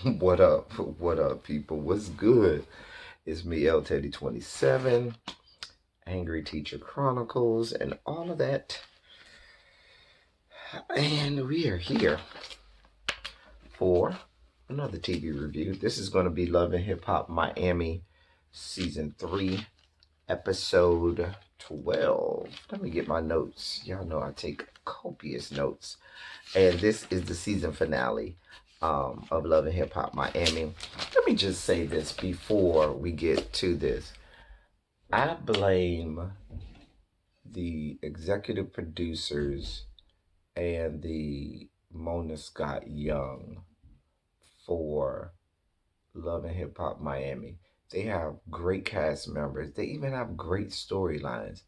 What up? What up, people? What's good? It's me, L Teddy 27, Angry Teacher Chronicles, and all of that. And we are here for another TV review. This is going to be Love and Hip Hop Miami Season 3, Episode 12. Let me get my notes. Y'all know I take copious notes. And this is the season finale of Love and Hip Hop Miami. Let me just say this before we get to this. I blame the executive producers and the Mona Scott Young for Love and Hip Hop Miami. They have great cast members. They even have great storylines.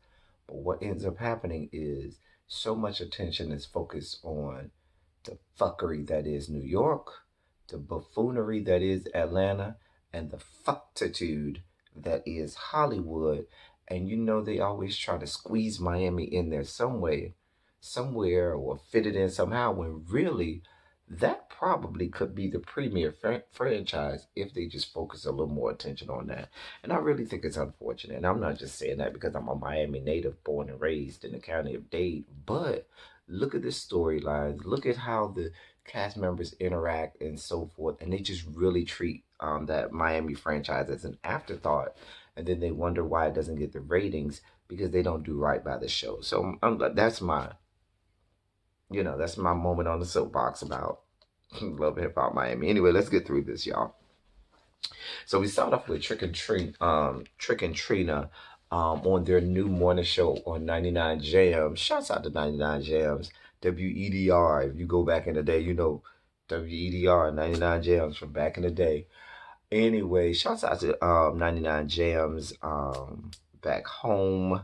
But what ends up happening is so much attention is focused on the fuckery that is New York, the buffoonery that is Atlanta, and the fucktitude that is Hollywood. And you know they always try to squeeze Miami in there some way, somewhere, or fit it in somehow, when really that probably could be the premier franchise if they just focus a little more attention on that. And I really think it's unfortunate. And I'm not just saying that because I'm a Miami native, born and raised in the county of Dade, but look at the storylines, look at how the cast members interact and so forth, and they just really treat that Miami franchise as an afterthought, and then they wonder why it doesn't get the ratings because they don't do right by the show. So that's that's my moment on the soapbox about Love Hip Hop Miami. Anyway, let's get through this, y'all. So we start off with Trick and Trina, on their new morning show on 99 Jams. Shouts out to 99 Jams, WEDR. If you go back in the day, you know WEDR, 99 Jams from back in the day. Anyway, shouts out to 99 Jams back home.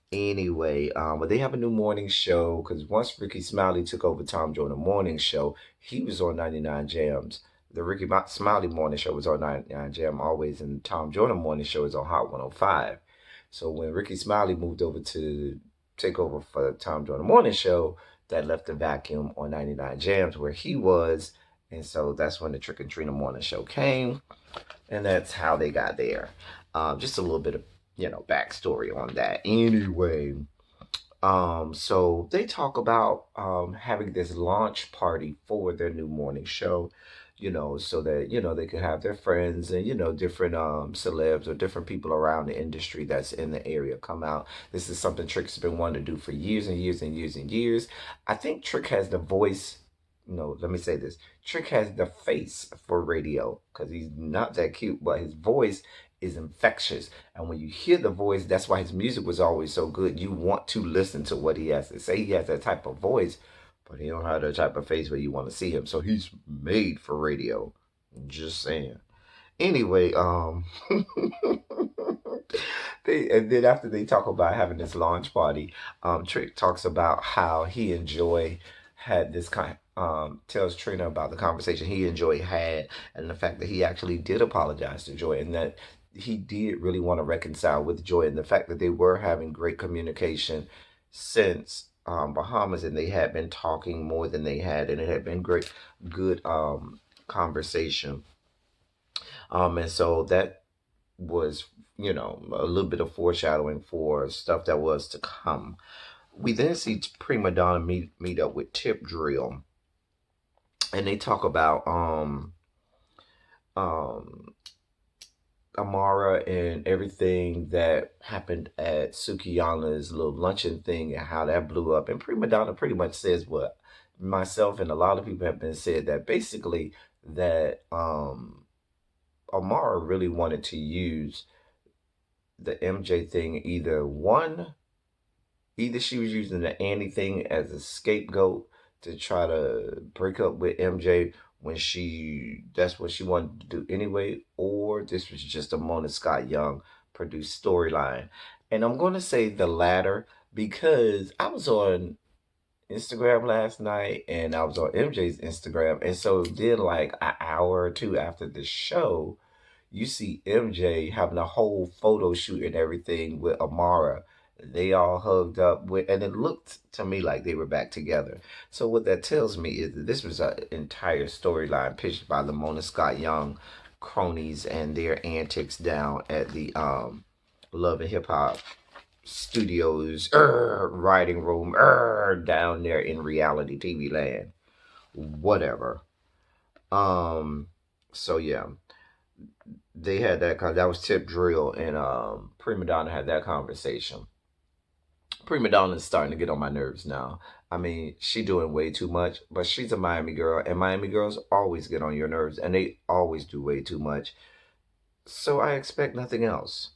Anyway, but they have a new morning show because once Ricky Smiley took over Tom Joyner Morning Show, he was on 99 Jams. The Smiley Morning Show was on 99 Jam always, and Tom Joyner Morning Show is on Hot 105. So when Ricky Smiley moved over to take over for Tom Joyner Morning Show, that left a vacuum on 99 Jams where he was, and so that's when the Trick and Trina Morning Show came, and that's how they got there. Just a little bit of backstory on that. Anyway, so they talk about having this launch party for their new morning show, so that they could have their friends and different celebs or different people around the industry that's in the area come out. This is something Trick's been wanting to do for years and years and years and years. I think Trick has the voice. No, let me say this. Trick has the face for radio because he's not that cute, but his voice is infectious. And when you hear the voice, that's why his music was always so good. You want to listen to what he has to say. He has that type of voice, but he don't have that type of face where you want to see him. So he's made for radio. Just saying. Anyway, and then after they talk about having this launch party, Trick talks about how he and Joy had this tells Trina about the conversation he and Joy had, and the fact that he actually did apologize to Joy, and that he did really want to reconcile with Joy, and the fact that they were having great communication since Bahamas, and they had been talking more than they had, and it had been good conversation. And so that was, a little bit of foreshadowing for stuff that was to come. We then see Primadonna meet up with Tip Drill, and they talk about um Amara and everything that happened at Sukiyana's little luncheon thing and how that blew up. And Primadonna pretty much says what myself and a lot of people have been said, that basically that Amara really wanted to use the MJ thing, either she was using the Annie thing as a scapegoat to try to break up with MJ when that's what she wanted to do anyway, or this was just a Mona Scott Young produced storyline. And I'm going to say the latter because I was on Instagram last night and I was on MJ's Instagram, and so then like an hour or two after the show, you see MJ having a whole photo shoot and everything with Amara. They all hugged up with, and it looked to me like they were back together. So what that tells me is that this was an entire storyline pitched by the Mona Scott Young cronies and their antics down at the Love and Hip Hop Studios writing room down there in reality TV land. Whatever. Um. So yeah, they had that was Tip Drill and Primadonna had that conversation. Primadonna is starting to get on my nerves now. I mean, she doing way too much, but she's a Miami girl, and Miami girls always get on your nerves, and they always do way too much. So I expect nothing else.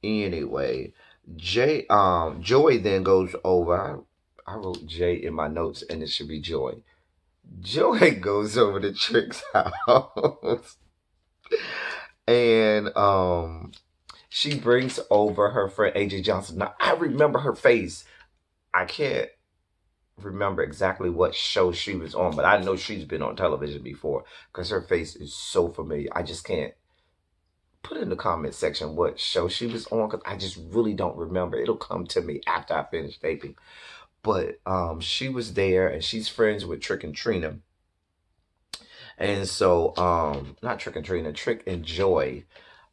Anyway, Joy then goes over. I wrote Jay in my notes, and it should be Joy. Joy goes over to Trick's house, and she brings over her friend AJ Johnson. Now I remember her face. I can't remember exactly what show she was on, but I know she's been on television before because her face is so familiar. I just can't put in the comment section what show she was on because I just really don't remember. It'll come to me after I finish taping. But she was there and she's friends with Trick and Trina. And so, not Trick and Trina, Trick and Joy.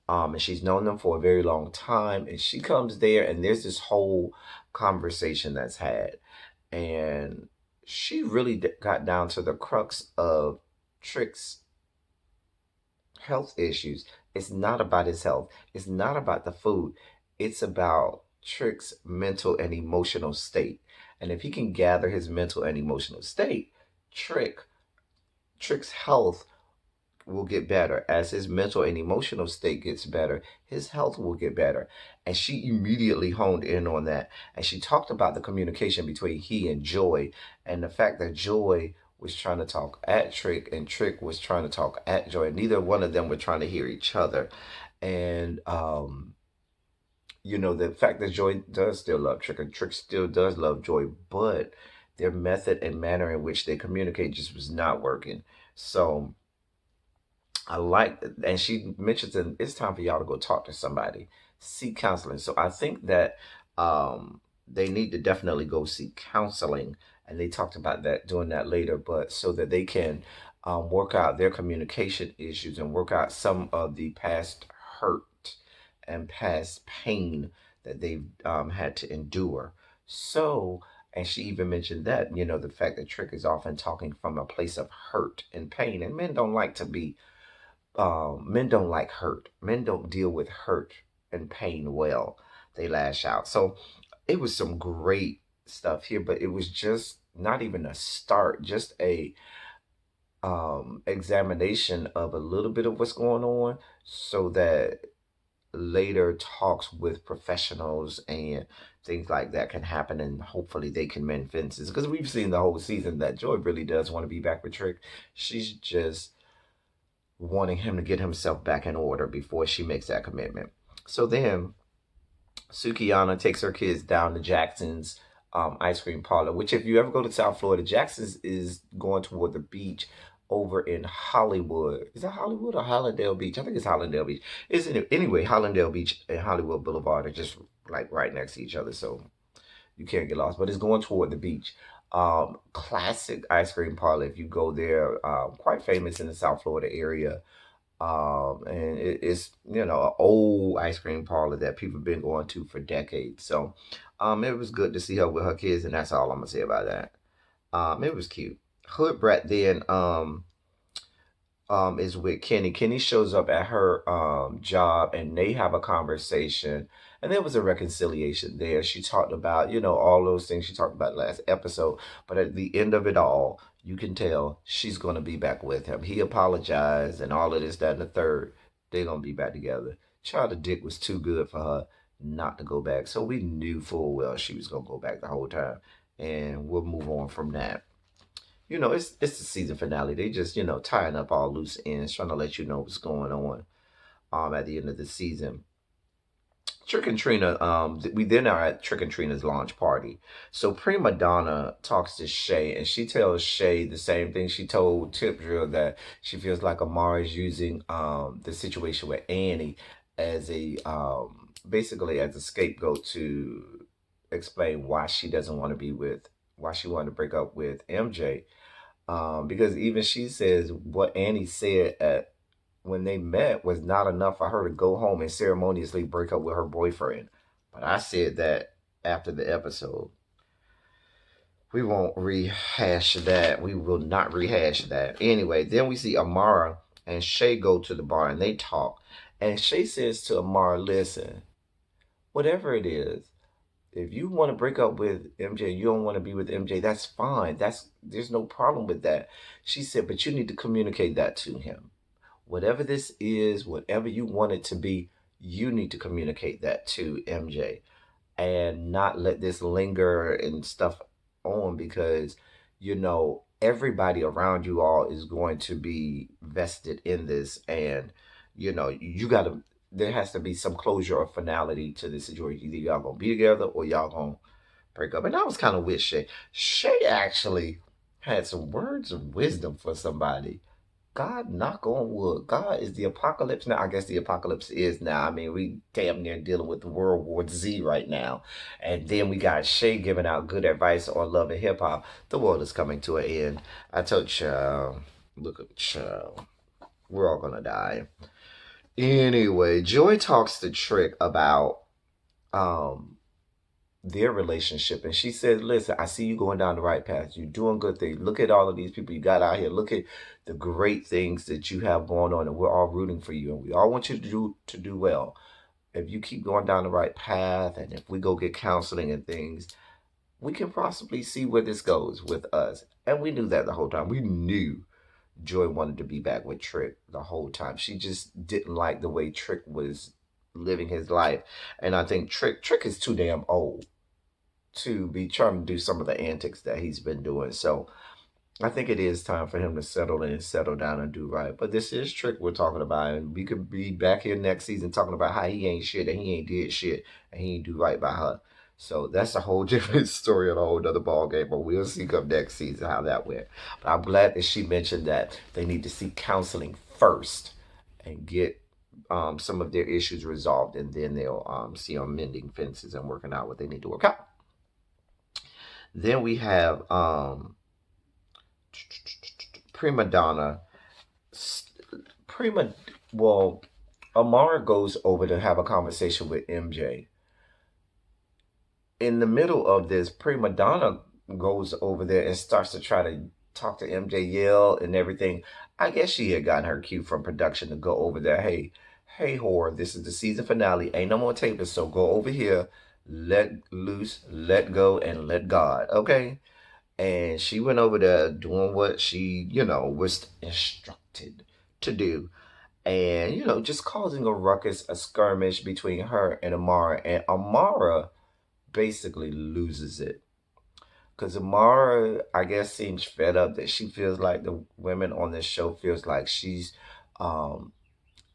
And she's known them for a very long time. And she comes there and there's this whole conversation that's had. And she really got down to the crux of Trick's health issues. It's not about his health. It's not about the food. It's about Trick's mental and emotional state. And if he can gather his mental and emotional state, Trick's health will get better. As his mental and emotional state gets better, his health will get better. And she immediately honed in on that. And she talked about the communication between he and Joy and the fact that Joy was trying to talk at Trick and Trick was trying to talk at Joy. Neither one of them were trying to hear each other. And the fact that Joy does still love Trick and Trick still does love Joy, but their method and manner in which they communicate just was not working. So I like, and she mentions that it's time for y'all to go talk to somebody, seek counseling. So I think that they need to definitely go seek counseling, and they talked about that doing that later, but so that they can work out their communication issues and work out some of the past hurt and past pain that they've had to endure. So, and she even mentioned that, the fact that Trick is often talking from a place of hurt and pain, and men don't like hurt. Men don't deal with hurt and pain well. They lash out. So it was some great stuff here, but it was just not even a start, just a examination of a little bit of what's going on so that later talks with professionals and things like that can happen and hopefully they can mend fences because we've seen the whole season that Joy really does want to be back with Trick. She's just wanting him to get himself back in order before she makes that commitment. So then Sukiyana takes her kids down to Jackson's ice cream parlor, which if you ever go to South Florida, Jackson's is going toward the beach over in Hollywood. Is that Hollywood or Hollandale Beach? I think it's Hollandale Beach. Anyway, Hollandale Beach and Hollywood Boulevard are just like right next to each other, so you can't get lost. But it's going toward the beach. Classic ice cream parlor. If you go there, quite famous in the South Florida area. And it's an old ice cream parlor that people have been going to for decades. So it was good to see her with her kids, and that's all I'm gonna say about that. It was cute. Hood Brat then is with Kenny. Kenny shows up at her job and they have a conversation. And there was a reconciliation there. She talked about, all those things she talked about last episode. But at the end of it all, you can tell she's going to be back with him. He apologized and all of this, that, and the third. They're going to be back together. Child of Dick was too good for her not to go back. So we knew full well she was going to go back the whole time. And we'll move on from that. It's the season finale. They just, tying up all loose ends, trying to let you know what's going on at the end of the season. Trick and Trina, we then are at Trick and Trina's launch party. So Primadonna talks to Shay, and she tells Shay the same thing she told Tip Drill, that she feels like Amara is using the situation with Annie as a basically as a scapegoat to explain why she doesn't want to be with, why she wanted to break up with MJ. Because even she says what Annie said at when they met was not enough for her to go home and ceremoniously break up with her boyfriend. But I said that after the episode. We won't rehash that. We will not rehash that. Anyway, then we see Amara and Shay go to the bar and they talk. And Shay says to Amara, listen, whatever it is, if you want to break up with MJ, you don't want to be with MJ, that's fine. There's no problem with that. She said, but you need to communicate that to him. Whatever this is, whatever you want it to be, you need to communicate that to MJ and not let this linger and stuff on because everybody around you all is going to be vested in this and you got to there has to be some closure or finality to this situation. Either y'all gonna be together or y'all gonna break up. And I was kind of with Shay actually had some words of wisdom for somebody. God, knock on wood. God, is the apocalypse now? I guess the apocalypse is now. I mean, we damn near dealing with World War Z right now. And then we got Shay giving out good advice on love and hip hop. The world is coming to an end. I told you, look at you. We're all gonna die. Anyway, Joy talks to Trick about um their relationship, and she said, listen, I see you going down the right path. You're doing good things. Look at all of these people you got out here. Look at the great things that you have going on, and we're all rooting for you, and we all want you to do well. If you keep going down the right path, and if we go get counseling and things, we can possibly see where this goes with us. And we knew that the whole time. We knew Joy wanted to be back with Trick the whole time. She just didn't like the way Trick was living his life. And I think Trick is too damn old to be trying to do some of the antics that he's been doing. So I think it is time for him to settle in, settle down, and do right. But this is Trick we're talking about, and we could be back here next season talking about how he ain't shit and he ain't did shit and he ain't do right by her. So that's a whole different story and a whole other ball game. But we'll see come next season how that went. But I'm glad that she mentioned that they need to seek counseling first and get some of their issues resolved, and then they'll see on mending fences and working out what they need to work out. Then we have Primadonna. Prima, well, Amara goes over to have a conversation with MJ. In the middle of this, Primadonna goes over there and starts to try to talk to MJ, yell and everything. I guess she had gotten her cue from production to go over there. Hey, whore, this is the season finale. Ain't no more taping, so go over here, let loose, let go, and let God. Okay? And she went over there doing what she, was instructed to do. And, just causing a ruckus, a skirmish between her and Amara. And Amara basically loses it. Because Amara, I guess, seems fed up that she feels like the women on this show feels um,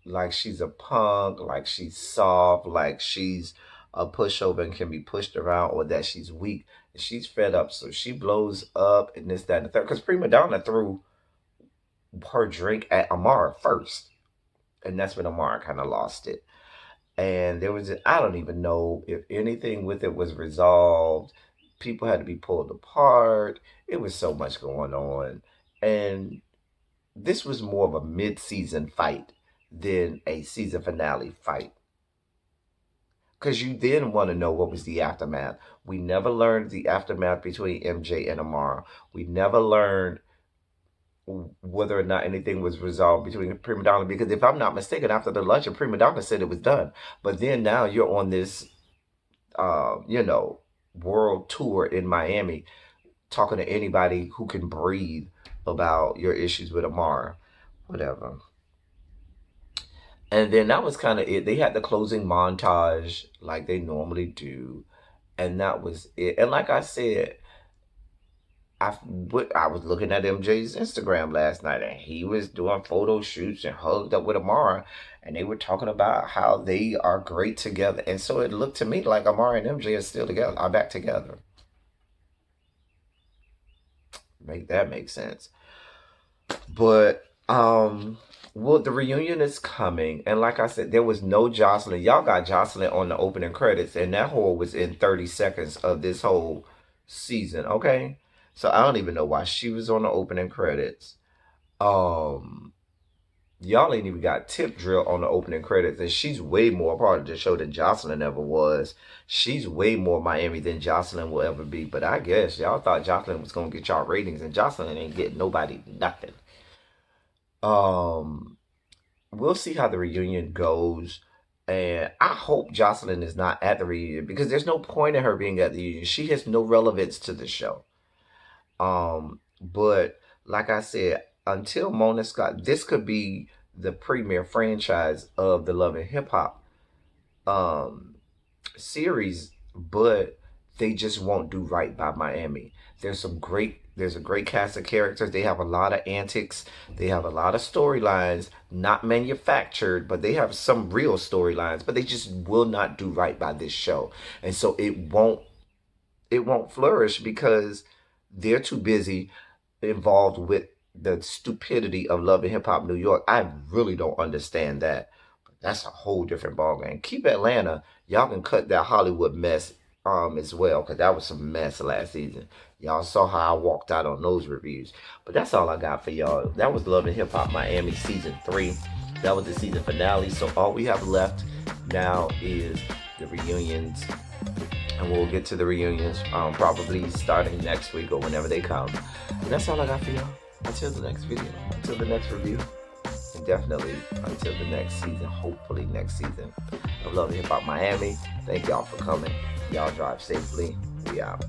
like she's a punk, like she's soft, like she's a pushover and can be pushed around, or that she's weak. And she's fed up. So she blows up and this, that, and the third. Because Primadonna threw her drink at Amara first. And that's when Amara kind of lost it. And there was, I don't even know if anything with it was resolved. People had to be pulled apart. It was so much going on. And this was more of a mid-season fight than a season finale fight. Because you then want to know what was the aftermath. We never learned the aftermath between MJ and Amara. We never learned whether or not anything was resolved between Primadonna. Because if I'm not mistaken, after the luncheon, Primadonna said it was done. But then now you're on this, world tour in Miami, talking to anybody who can breathe about your issues with Amara. Whatever. And then that was kind of it. They had the closing montage like they normally do. And that was it. And like I said, I was looking at MJ's Instagram last night, and he was doing photo shoots and hugged up with Amara, and they were talking about how they are great together. And so it looked to me like Amara and MJ are still together, are back together. Make that make sense. But Well, the reunion is coming, and like I said, there was no Jocelyn. Y'all got Jocelyn on the opening credits, and that whole was in 30 seconds of this whole season. Okay, so I don't even know why she was on the opening credits. Um, y'all ain't even got Tip Drill on the opening credits, and she's way more a part of the show than Jocelyn ever was. She's way more Miami than Jocelyn will ever be. But I guess y'all thought Jocelyn was gonna get y'all ratings, and Jocelyn ain't getting nobody nothing. Um, we'll see how the reunion goes. And I hope Jocelyn is not at the reunion because there's no point in her being at the reunion. She has no relevance to the show. But like I said, until Mona Scott, this could be the premier franchise of the Love and Hip Hop um series, but they just won't do right by Miami. There's a great cast of characters. They have a lot of antics. They have a lot of storylines, not manufactured, but they have some real storylines, but they just will not do right by this show. And so it won't flourish because they're too busy involved with the stupidity of Love and Hip Hop New York. I really don't understand that. But that's a whole different ballgame. Keep Atlanta. Y'all can cut that Hollywood mess as well, because that was some mess last season. Y'all saw how I walked out on those reviews. But that's all I got for y'all. That was Love and Hip Hop Miami season 3. That was the season finale. So all we have left now is the reunions, and we'll get to the reunions probably starting next week or whenever they come. And that's all I got for y'all. Until the next video, until the next review, and definitely until the next season, hopefully next season of Love and Hip Hop Miami. Thank y'all for coming. Y'all drive safely. We out.